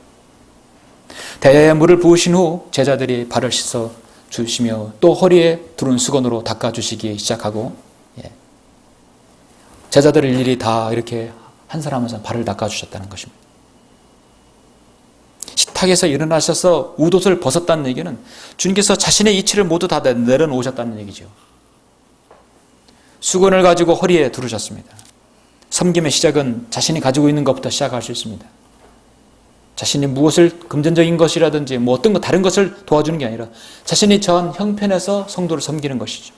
대야에 물을 부으신 후 제자들이 발을 씻어 주시며 또 허리에 두른 수건으로 닦아주시기 시작하고, 제자들 일일이 다 이렇게 한 사람 한 사람 발을 닦아주셨다는 것입니다. 식탁에서 일어나셔서 웃옷을 벗었다는 얘기는 주님께서 자신의 이치를 모두 다 내려놓으셨다는 얘기죠. 수건을 가지고 허리에 두르셨습니다. 섬김의 시작은 자신이 가지고 있는 것부터 시작할 수 있습니다. 자신이 무엇을 금전적인 것이라든지 뭐 어떤 것 다른 것을 도와주는 게 아니라 자신이 전 형편에서 성도를 섬기는 것이죠.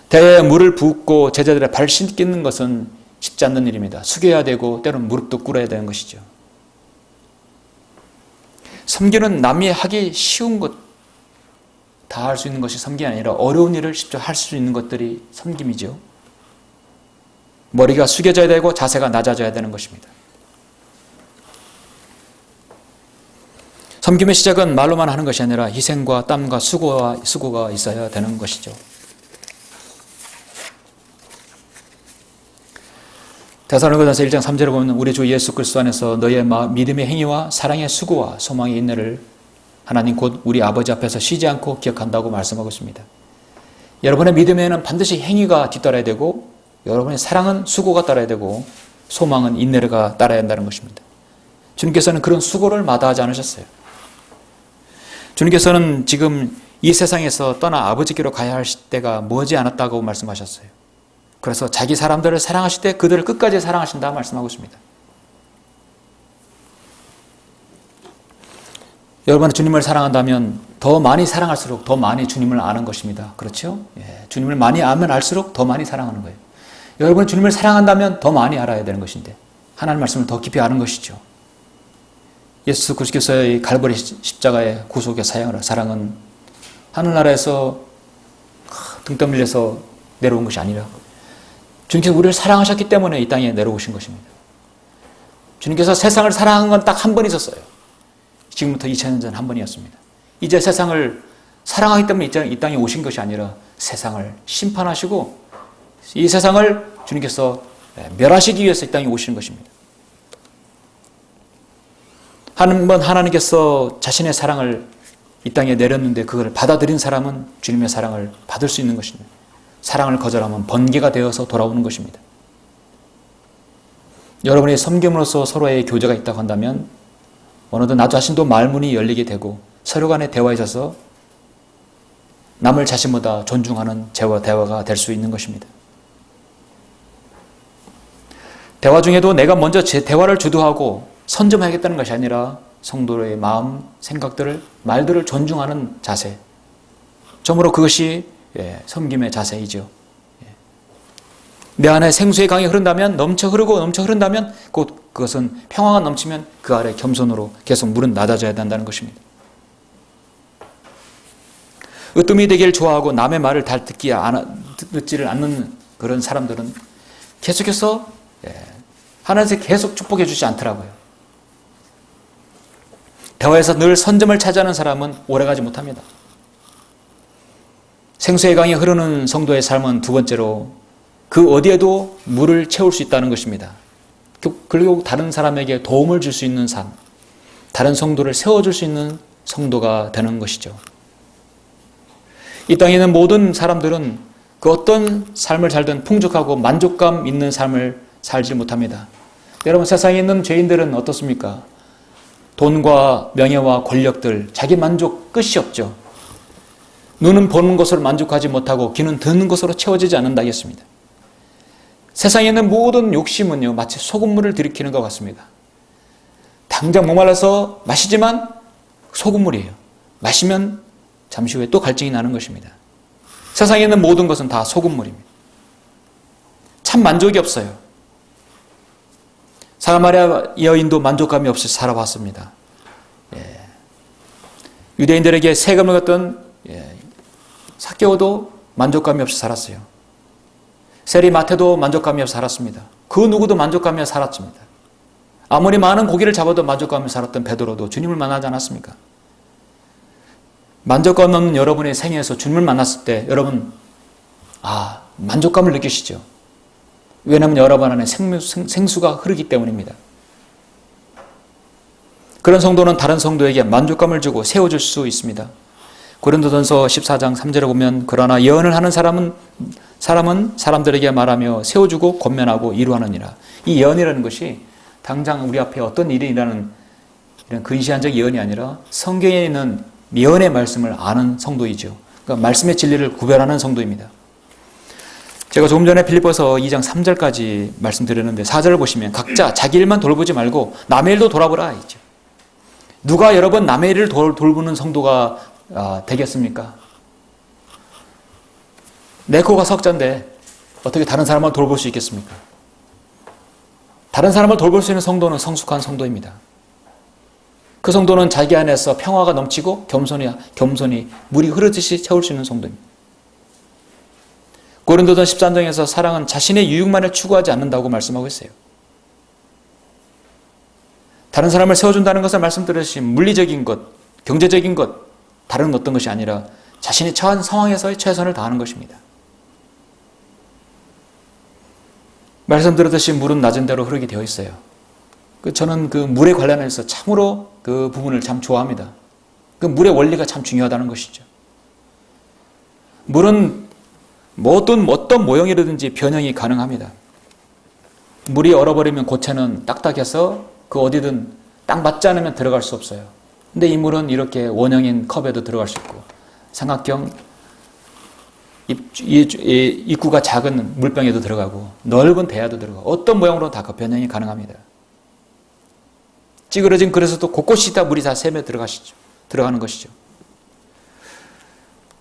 대야에 물을 붓고 제자들의 발 씻기는 것은 쉽지 않는 일입니다. 숙여야 되고 때로는 무릎도 꿇어야 되는 것이죠. 섬기는 남이 하기 쉬운 것 다 할 수 있는 것이 섬김이 아니라 어려운 일을 직접 할 수 있는 것들이 섬김이죠. 머리가 숙여져야 되고 자세가 낮아져야 되는 것입니다. 섬김의 시작은 말로만 하는 것이 아니라 희생과 땀과 수고가 있어야 되는 것이죠. 데살로니가전서 1장 3절에 보면 우리 주 예수 그리스도 안에서 너의 믿음의 행위와 사랑의 수고와 소망의 인내를 하나님 곧 우리 아버지 앞에서 쉬지 않고 기억한다고 말씀하고 있습니다. 여러분의 믿음에는 반드시 행위가 뒤따라야 되고 여러분의 사랑은 수고가 따라야 되고 소망은 인내가 따라야 한다는 것입니다. 주님께서는 그런 수고를 마다하지 않으셨어요. 주님께서는 지금 이 세상에서 떠나 아버지께로 가야 할 때가 머지 않았다고 말씀하셨어요. 그래서 자기 사람들을 사랑하실 때 그들을 끝까지 사랑하신다 말씀하고 있습니다. 여러분은 주님을 사랑한다면 더 많이 사랑할수록 더 많이 주님을 아는 것입니다. 그렇죠? 주님을 많이 알면 알수록 더 많이 사랑하는 거예요. 여러분은 주님을 사랑한다면 더 많이 알아야 되는 것인데 하나님 말씀을 더 깊이 아는 것이죠. 예수 그리스도의 갈보리 십자가의 구속의 사랑은 하늘나라에서 등 떠밀려서 내려온 것이 아니라 주님께서 우리를 사랑하셨기 때문에 이 땅에 내려오신 것입니다. 주님께서 세상을 사랑한 건 딱 한 번 있었어요. 지금부터 2000년 전 한 번이었습니다. 이제 세상을 사랑하기 때문에 이 땅에 오신 것이 아니라 세상을 심판하시고 이 세상을 주님께서 멸하시기 위해서 이 땅에 오시는 것입니다. 한 번 하나님께서 자신의 사랑을 이 땅에 내렸는데 그걸 받아들인 사람은 주님의 사랑을 받을 수 있는 것입니다. 사랑을 거절하면 번개가 되어서 돌아오는 것입니다. 여러분이 섬김으로써 서로의 교제가 있다고 한다면 어느덧 나 자신도 말문이 열리게 되고 서로 간의 대화에 있어서 남을 자신보다 존중하는 대화가 될 수 있는 것입니다. 대화 중에도 내가 먼저 제 대화를 주도하고 선점하겠다는 것이 아니라 성도의 마음, 생각들을, 말들을 존중하는 자세. 점으로 그것이 섬김의 자세이죠. 내 안에 생수의 강이 흐른다면 넘쳐 흐른다면 곧 그것은 평화가 넘치면 그 아래 겸손으로 계속 물은 낮아져야 된다는 것입니다. 으뜸이 되길 좋아하고 남의 말을 잘 듣지를 않는 그런 사람들은 계속해서 하나님께서 계속 축복해 주지 않더라고요. 대화에서 늘 선점을 차지하는 사람은 오래가지 못합니다. 생수의 강이 흐르는 성도의 삶은 두 번째로 그 어디에도 물을 채울 수 있다는 것입니다. 그리고 다른 사람에게 도움을 줄 수 있는 삶, 다른 성도를 세워줄 수 있는 성도가 되는 것이죠. 이 땅에 있는 모든 사람들은 그 어떤 삶을 살든 풍족하고 만족감 있는 삶을 살지 못합니다. 여러분, 세상에 있는 죄인들은 어떻습니까? 돈과 명예와 권력들, 자기 만족 끝이 없죠. 눈은 보는 것으로 만족하지 못하고 귀는 듣는 것으로 채워지지 않는다겠습니다. 세상에 있는 모든 욕심은요, 마치 소금물을 들이키는 것 같습니다. 당장 목말라서 마시지만 소금물이에요. 마시면 잠시 후에 또 갈증이 나는 것입니다. 세상에 있는 모든 것은 다 소금물입니다. 참 만족이 없어요. 사마리아 여인도 만족감이 없이 살아왔습니다. 유대인들에게 세금을 걷던 삭개오도 만족감이 없이 살았어요. 세리마태도 만족감이 없이 살았습니다. 그 누구도 만족감이 없이 살았습니다. 아무리 많은 고기를 잡아도 만족감이 없이 살았던 베드로도 주님을 만나지 않았습니까? 만족감 없는 여러분의 생애에서 주님을 만났을 때 여러분 만족감을 느끼시죠? 왜냐하면 여러분 안에 생수가 흐르기 때문입니다. 그런 성도는 다른 성도에게 만족감을 주고 세워줄 수 있습니다. 고린도전서 14장 3절에 보면 그러나 예언을 하는 사람은 사람들에게 말하며 세워주고 권면하고 이루하느니라. 이 예언이라는 것이 당장 우리 앞에 어떤 일이 일어나는 이런 근시안적 예언이 아니라 성경에 있는 예언의 말씀을 아는 성도이죠. 그러니까 말씀의 진리를 구별하는 성도입니다. 제가 조금 전에 빌립보서 2장 3절까지 말씀드렸는데 4절을 보시면 각자 자기 일만 돌보지 말고 남의 일도 돌아보라 했죠. 누가 여러 번 남의 일을 돌보는 성도가 되겠습니까? 내 코가 석자인데 어떻게 다른 사람을 돌볼 수 있겠습니까? 다른 사람을 돌볼 수 있는 성도는 성숙한 성도입니다. 그 성도는 자기 안에서 평화가 넘치고 겸손히 물이 흐르듯이 채울 수 있는 성도입니다. 고린도전 13장에서 사랑은 자신의 유익만을 추구하지 않는다고 말씀하고 있어요. 다른 사람을 세워준다는 것을 말씀드렸듯이 물리적인 것, 경제적인 것, 다른 어떤 것이 아니라 자신이 처한 상황에서의 최선을 다하는 것입니다. 말씀드렸듯이 물은 낮은 대로 흐르게 되어 있어요. 저는 그 물에 관련해서 참으로 그 부분을 참 좋아합니다. 그 물의 원리가 참 중요하다는 것이죠. 물은 어떤 모형이라든지 변형이 가능합니다. 물이 얼어버리면 고체는 딱딱해서 그 어디든 딱 맞지 않으면 들어갈 수 없어요. 근데 이 물은 이렇게 원형인 컵에도 들어갈 수 있고 삼각형 입구가 작은 물병에도 들어가고 넓은 대야도 들어가고 어떤 모양으로 다 그 변형이 가능합니다. 찌그러진 그릇에도 곳곳이 다 물이 다 새며 들어가는 것이죠.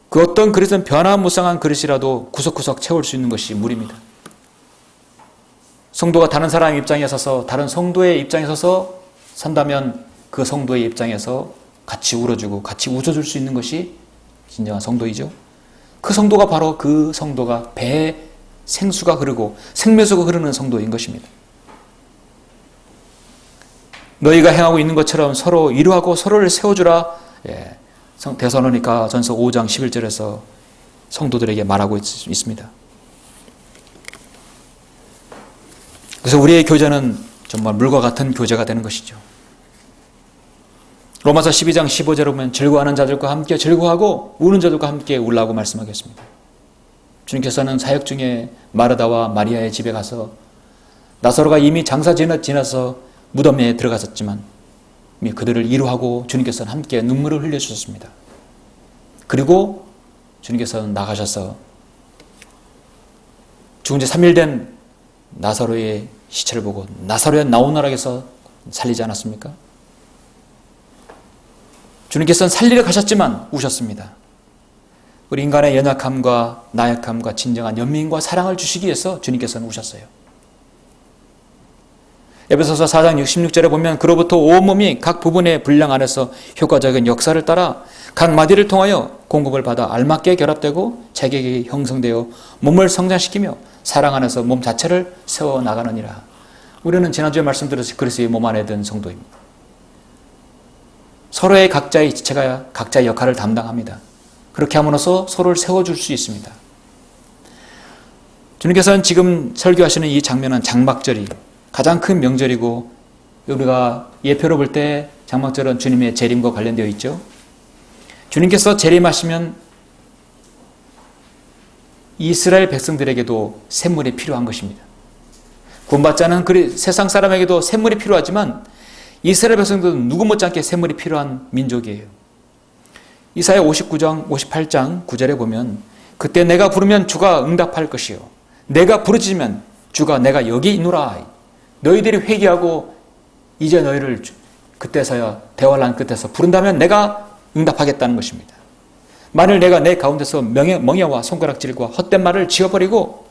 그 어떤 그릇은 변화무쌍한 그릇이라도 구석구석 채울 수 있는 것이 물입니다. 성도가 다른 사람의 입장에 서서 다른 성도의 입장에 서서 산다면 그 성도의 입장에서 같이 울어주고 같이 웃어줄 수 있는 것이 진정한 성도이죠. 그 성도가 바로 그 성도가 배에 생수가 흐르고 생명수가 흐르는 성도인 것입니다. 너희가 행하고 있는 것처럼 서로 위로하고 서로를 세워주라. 데살로니가 전서 5장 11절에서 성도들에게 말하고 있습니다. 그래서 우리의 교제는 정말 물과 같은 교제가 되는 것이죠. 로마서 12장 15절에 보면 즐거워하는 자들과 함께 즐거워하고 우는 자들과 함께 울라고 말씀하겠습니다. 주님께서는 사역 중에 마르다와 마리아의 집에 가서 나사로가 이미 장사 지나서 무덤에 들어갔었지만 그들을 위로하고 주님께서는 함께 눈물을 흘려주셨습니다. 그리고 주님께서는 나가셔서 죽은 지 3일 된 나사로의 시체를 보고 나사로야 나오너라 해서 살리지 않았습니까? 주님께서는 살리러 가셨지만 우셨습니다. 우리 인간의 연약함과 나약함과 진정한 연민과 사랑을 주시기 위해서 주님께서는 우셨어요. 에베소서 4장 66절에 보면 그로부터 온몸이 각 부분의 분량 안에서 효과적인 역사를 따라 각 마디를 통하여 공급을 받아 알맞게 결합되고 체격이 형성되어 몸을 성장시키며 사랑 안에서 몸 자체를 세워나가느니라. 우리는 지난주에 말씀드렸듯이 그리스도의 몸 안에 든 성도입니다. 서로의 각자의 지체가 각자의 역할을 담당합니다. 그렇게 함으로써 서로를 세워줄 수 있습니다. 주님께서는 지금 설교하시는 이 장면은 장막절이 가장 큰 명절이고 우리가 예표로 볼 때 장막절은 주님의 재림과 관련되어 있죠. 주님께서 재림하시면 이스라엘 백성들에게도 샘물이 필요한 것입니다. 구원받지 않은 세상 사람에게도 샘물이 필요하지만 이스라엘 백성들은 누구 못지않게 샘물이 필요한 민족이에요. 이사야 59장 58장 9절에 보면 그때 내가 부르면 주가 응답할 것이요 내가 부르짖으면 주가 내가 여기 있노라. 너희들이 회개하고 이제 너희를 그때서야 대환란 끝에서 부른다면 내가 응답하겠다는 것입니다. 만일 내가 내 가운데서 멍에와 손가락질과 헛된 말을 지어버리고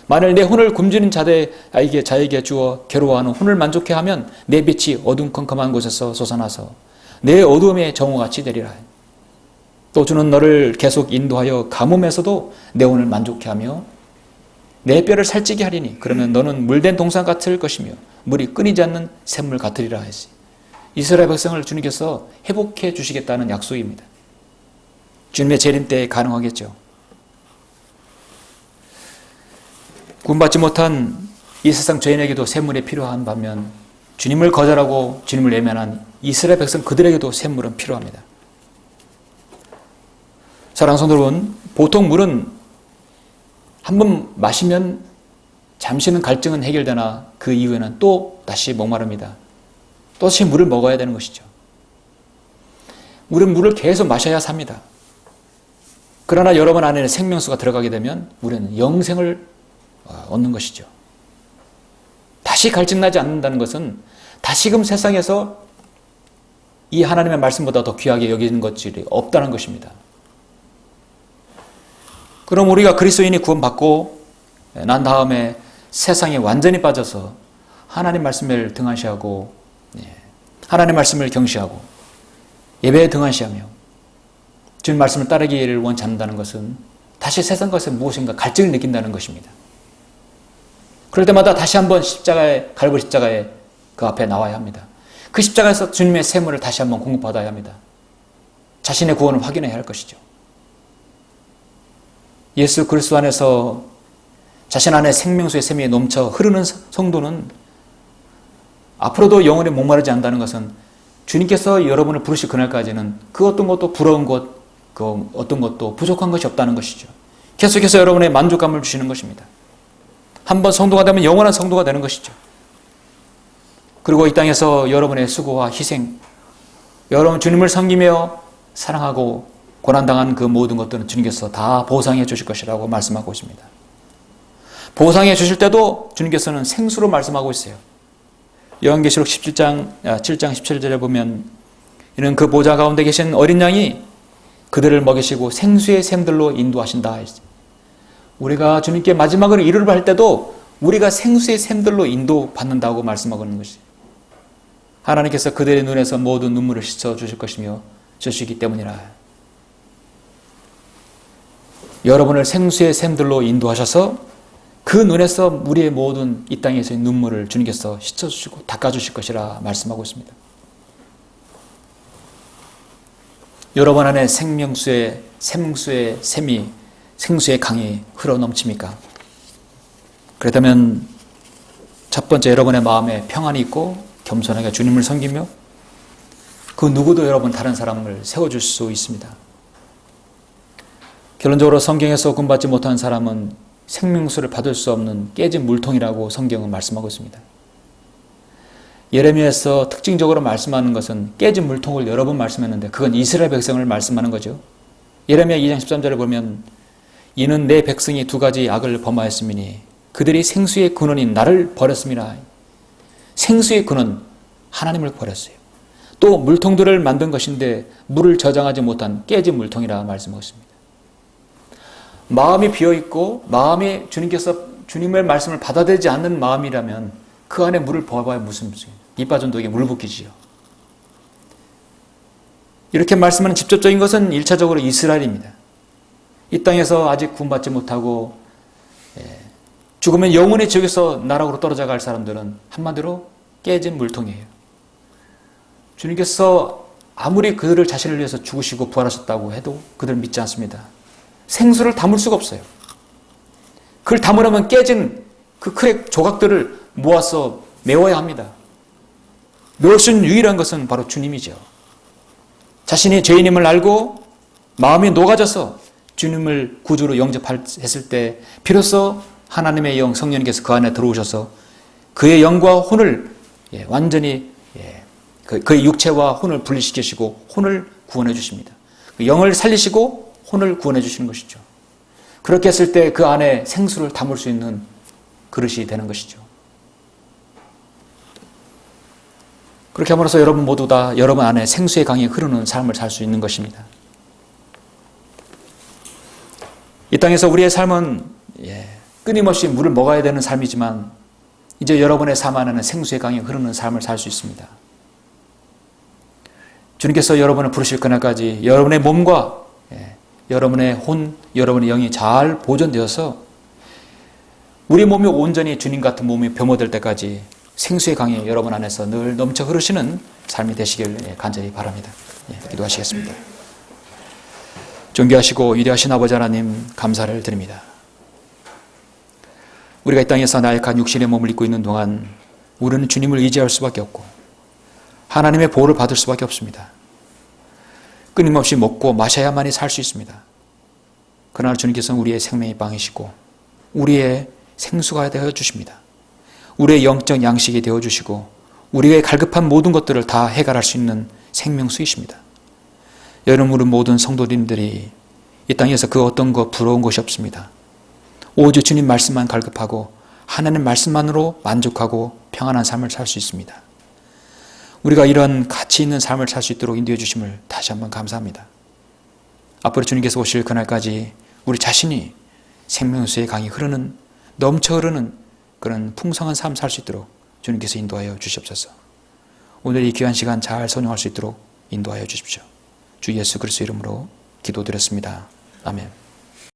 만일 내 혼을 굶주린 자에게 주어 괴로워하는 혼을 만족해 하면 내 빛이 어둠컴컴한 곳에서 솟아나서 내 어두움의 정오같이 되리라. 또 주는 너를 계속 인도하여 가뭄에서도 내 혼을 만족해 하며 내 뼈를 살찌게 하리니 그러면 너는 물된 동산 같을 것이며 물이 끊이지 않는 샘물 같으리라 하시. 이스라엘 백성을 주님께서 회복해 주시겠다는 약속입니다. 주님의 재림 때 가능하겠죠. 구원받지 못한 이 세상 죄인에게도 샘물이 필요한 반면 주님을 거절하고 주님을 외면한 이스라엘 백성 그들에게도 샘물은 필요합니다. 사랑하는 성도 여러분, 보통 물은 한번 마시면 잠시는 갈증은 해결되나 그 이후에는 또 다시 목마릅니다. 또 다시 물을 먹어야 되는 것이죠. 우리는 물을 계속 마셔야 삽니다. 그러나 여러분 안에는 생명수가 들어가게 되면 우리는 영생을 얻는 것이죠. 다시 갈증나지 않는다는 것은 다시금 세상에서 이 하나님의 말씀보다 더 귀하게 여기는 것들이 없다는 것입니다. 그럼 우리가 그리스도인이 구원받고 난 다음에 세상에 완전히 빠져서 하나님 말씀을 등한시하고 하나님 말씀을 경시하고 예배에 등한시하며 주님 말씀을 따르기를 원치 않는다는 것은 다시 세상 것에 무엇인가 갈증을 느낀다는 것입니다. 그럴 때마다 다시 한번 갈보리 십자가에 그 앞에 나와야 합니다. 그 십자가에서 주님의 샘물을 다시 한번 공급받아야 합니다. 자신의 구원을 확인해야 할 것이죠. 예수 그리스도 안에서 자신 안에 생명수의 샘이 넘쳐 흐르는 성도는 앞으로도 영원히 목마르지 않는다는 것은 주님께서 여러분을 부르실 그날까지는 그 어떤 것도 부러운 것, 그 어떤 것도 부족한 것이 없다는 것이죠. 계속해서 여러분의 만족감을 주시는 것입니다. 한번 성도가 되면 영원한 성도가 되는 것이죠. 그리고 이 땅에서 여러분의 수고와 희생, 여러분 주님을 섬기며 사랑하고 고난당한 그 모든 것들은 주님께서 다 보상해 주실 것이라고 말씀하고 있습니다. 보상해 주실 때도 주님께서는 생수로 말씀하고 있어요. 요한계시록 7장 17절에 보면 이는 그 보좌 가운데 계신 어린 양이 그들을 먹이시고 생수의 샘들로 인도하신다. 우리가 주님께 마지막으로 이르러 갈 때도 우리가 생수의 샘들로 인도받는다고 말씀하고 있는 것이 하나님께서 그들의 눈에서 모든 눈물을 씻어 주실 것이며 주시기 때문이라. 여러분을 생수의 샘들로 인도하셔서 그 눈에서 우리의 모든 이 땅에서의 눈물을 주님께서 씻어주시고 닦아주실 것이라 말씀하고 있습니다. 여러분 안에 생명수의 샘수의 샘이 생수의 강이 흘러넘칩니까? 그렇다면 첫 번째 여러분의 마음에 평안이 있고 겸손하게 주님을 섬기며 그 누구도 여러분 다른 사람을 세워줄 수 있습니다. 결론적으로 성경에서 구원받지 못한 사람은 생명수를 받을 수 없는 깨진 물통이라고 성경은 말씀하고 있습니다. 예레미야에서 특징적으로 말씀하는 것은 깨진 물통을 여러 번 말씀했는데 그건 이스라엘 백성을 말씀하는 거죠. 예레미야 2장 13절에 보면 이는 내 백성이 두 가지 악을 범하였음이니 그들이 생수의 근원인 나를 버렸습니다. 생수의 근원 하나님을 버렸어요. 또 물통들을 만든 것인데 물을 저장하지 못한 깨진 물통이라 말씀하고 있습니다. 마음이 비어있고 마음이 주님의 말씀을 받아들이지 않는 마음이라면 그 안에 물을 부어봐야 무슨 입 빠진 독에 물 붓기지요. 이렇게 말씀하는 직접적인 것은 1차적으로 이스라엘입니다. 이 땅에서 아직 구원받지 못하고 죽으면 영원히 지옥에서 나락으로 떨어져 갈 사람들은 한마디로 깨진 물통이에요. 주님께서 아무리 그들을 자신을 위해서 죽으시고 부활하셨다고 해도 그들은 믿지 않습니다. 생수를 담을 수가 없어요. 그걸 담으려면 깨진 그 크랙 조각들을 모아서 메워야 합니다. 메울 수 있는 유일한 것은 바로 주님이죠. 자신이 죄인임을 알고 마음이 녹아져서 주님을 구주로 영접했을 때 비로소 하나님의 영 성령님께서 그 안에 들어오셔서 그의 영과 혼을 완전히 그의 육체와 혼을 분리시키시고 혼을 구원해 주십니다. 영을 살리시고 혼을 구원해 주시는 것이죠. 그렇게 했을 때 그 안에 생수를 담을 수 있는 그릇이 되는 것이죠. 그렇게 함으로써 여러분 모두 다 여러분 안에 생수의 강이 흐르는 삶을 살 수 있는 것입니다. 이 땅에서 우리의 삶은 끊임없이 물을 먹어야 되는 삶이지만 이제 여러분의 삶 안에는 생수의 강이 흐르는 삶을 살 수 있습니다. 주님께서 여러분을 부르실 그날까지 여러분의 몸과 여러분의 혼, 여러분의 영이 잘 보존되어서 우리 몸이 온전히 주님 같은 몸이 변모될 때까지 생수의 강이 여러분 안에서 늘 넘쳐 흐르시는 삶이 되시길 간절히 바랍니다. 기도하시겠습니다. 존귀하시고 위대하신 아버지 하나님 감사를 드립니다. 우리가 이 땅에서 나약한 육신의 몸을 입고 있는 동안 우리는 주님을 의지할 수밖에 없고 하나님의 보호를 받을 수밖에 없습니다. 끊임없이 먹고 마셔야만이 살 수 있습니다. 그러나 주님께서는 우리의 생명의 빵이시고 우리의 생수가 되어 주십니다. 우리의 영적 양식이 되어 주시고 우리의 갈급한 모든 것들을 다 해결할 수 있는 생명수이십니다. 여러분 우리 모든 성도님들이 이 땅에서 그 어떤 것 부러운 것이 없습니다. 오직 주님 말씀만 갈급하고 하나님 말씀만으로 만족하고 평안한 삶을 살 수 있습니다. 우리가 이런 가치 있는 삶을 살 수 있도록 인도해 주심을 다시 한번 감사합니다. 앞으로 주님께서 오실 그날까지 우리 자신이 생명수의 강이 흐르는 넘쳐 흐르는 그런 풍성한 삶 살 수 있도록 주님께서 인도하여 주시옵소서. 오늘 이 귀한 시간 잘 선용할 수 있도록 인도하여 주십시오. 주 예수 그리스도 이름으로 기도드렸습니다. 아멘.